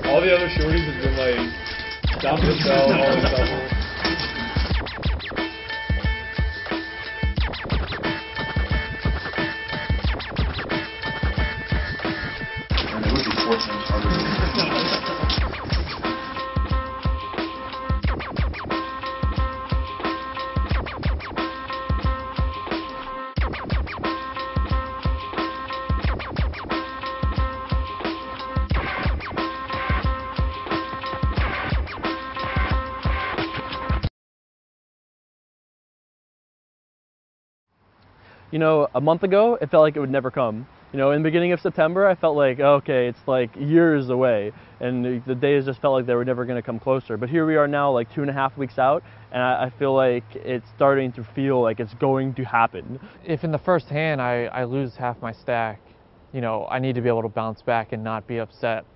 All the other shorties have been like, stop the bell, all this stuff. And it would be fortunate harder than You know, a month ago, it felt like it would never come. You know, in the beginning of September, I felt like, okay, it's like years away, and the days just felt like they were never going to come closer. But here we are now, like 2.5 weeks out, and I feel like it's starting to feel like it's going to happen. If in the first hand I lose half my stack, you know, I need to be able to bounce back and not be upset.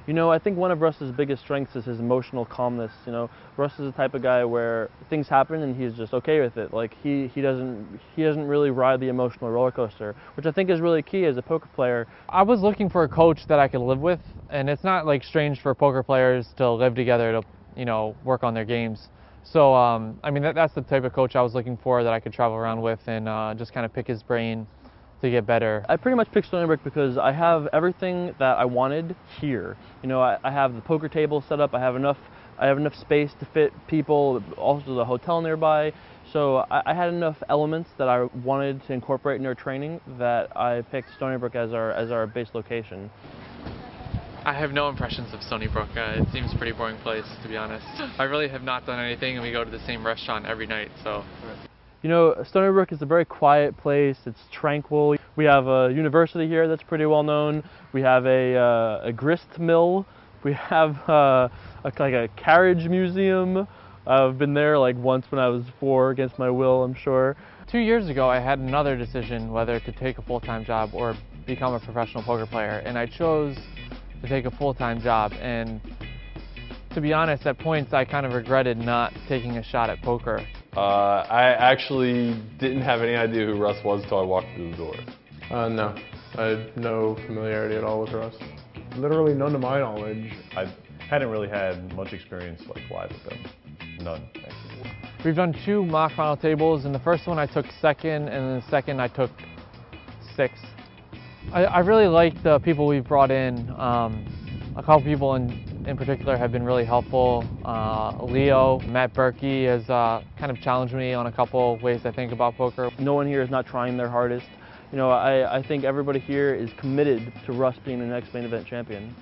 You know, I think one of Russ's biggest strengths is his emotional calmness. You know, Russ is the type of guy where things happen and he's just okay with it. Like he doesn't really ride the emotional roller coaster, which I think is really key as a poker player. I was looking for a coach that I could live with, and it's not like strange for poker players to live together to, you know, work on their games. So I mean that's the type of coach I was looking for, that I could travel around with and just kind of pick his brain to get better. I pretty much picked Stony Brook because I have everything that I wanted here. You know, I have the poker table set up. I have enough space to fit people. Also, the hotel nearby. So I had enough elements that I wanted to incorporate in our training that I picked Stony Brook as our base location. I have no impressions of Stony Brook. It seems a pretty boring place, to be honest. I really have not done anything, and we go to the same restaurant every night, so. You know, Stony Brook is a very quiet place. It's tranquil. We have a university here that's pretty well known. We have a grist mill. We have like a carriage museum. I've been there like once when I was 4 against my will, I'm sure. 2 years ago, I had another decision whether to take a full-time job or become a professional poker player, and I chose to take a full-time job. And to be honest, at points I kind of regretted not taking a shot at poker. I actually didn't have any idea who Russ was until I walked through the door. No, I had no familiarity at all with Russ. Literally none to my knowledge. I hadn't really had much experience like live with them. None, actually. We've done 2 mock final tables. In the first one I took 2nd, and in the second I took 6th. I really like the people we've brought in. A couple people in particular have been really helpful. Leo, Matt Berkey has kind of challenged me on a couple ways I think about poker. No one here is not trying their hardest. You know, I think everybody here is committed to Russ being the next main event champion.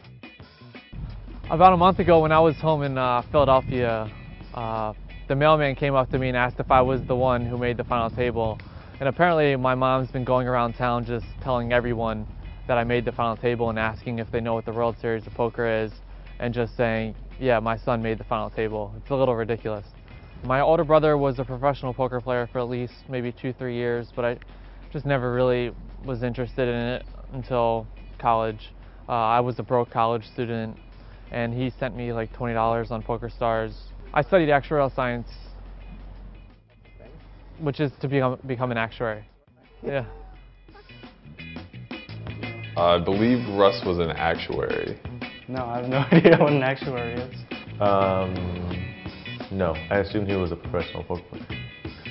About a month ago when I was home in Philadelphia, the mailman came up to me and asked if I was the one who made the final table. And apparently my mom's been going around town just telling everyone that I made the final table and asking if they know what the World Series of Poker is, and just saying, yeah, my son made the final table. It's a little ridiculous. My older brother was a professional poker player for at least maybe 2-3 years, but I just never really was interested in it until college. I was a broke college student, and he sent me like $20 on PokerStars. I studied actuarial science, which is to become an actuary. Yeah. I believe Russ was an actuary. No, I have no idea what an actuary is. No, I assumed he was a professional poker player.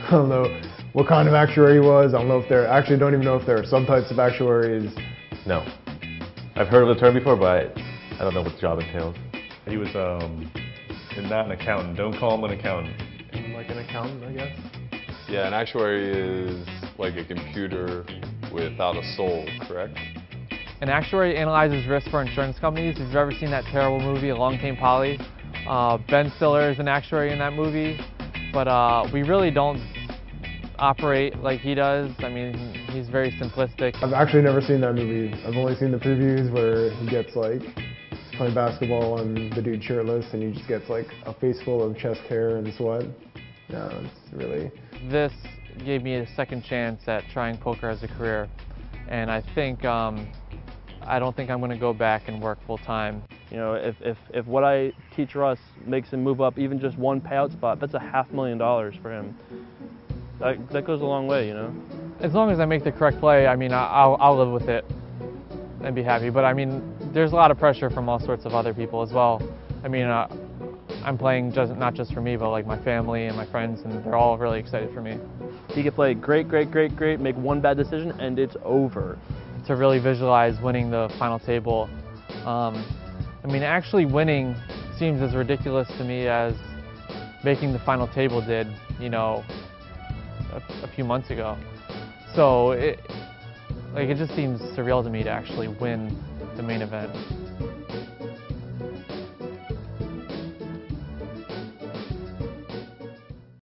I don't know what kind of actuary he was. I don't know if there, actually don't even know if there are some types of actuaries. No. I've heard of the term before, but I don't know what the job entails. He was not an accountant. Don't call him an accountant. Like an accountant, I guess. Yeah, an actuary is like a computer without a soul, correct? An actuary analyzes risk for insurance companies. If you've ever seen that terrible movie, Along Came Polly, Ben Stiller is an actuary in that movie, but we really don't operate like he does. I mean, he's very simplistic. I've actually never seen that movie. I've only seen the previews where he gets like playing basketball and the dude shirtless, and he just gets like a face full of chest hair and sweat. No, it's really... This gave me a second chance at trying poker as a career, and I think I don't think I'm going to go back and work full time. You know, if what I teach Russ makes him move up even just one payout spot, that's $500,000 for him. that goes a long way, you know. As long as I make the correct play, I mean, I'll live with it and be happy. But I mean, there's a lot of pressure from all sorts of other people as well. I mean, I'm playing not just for me, but like my family and my friends, and they're all really excited for me. He could play great, make one bad decision, and it's over. To really visualize winning the final table, I mean, actually winning seems as ridiculous to me as making the final table did, you know, a few months ago. So it just seems surreal to me to actually win the main event.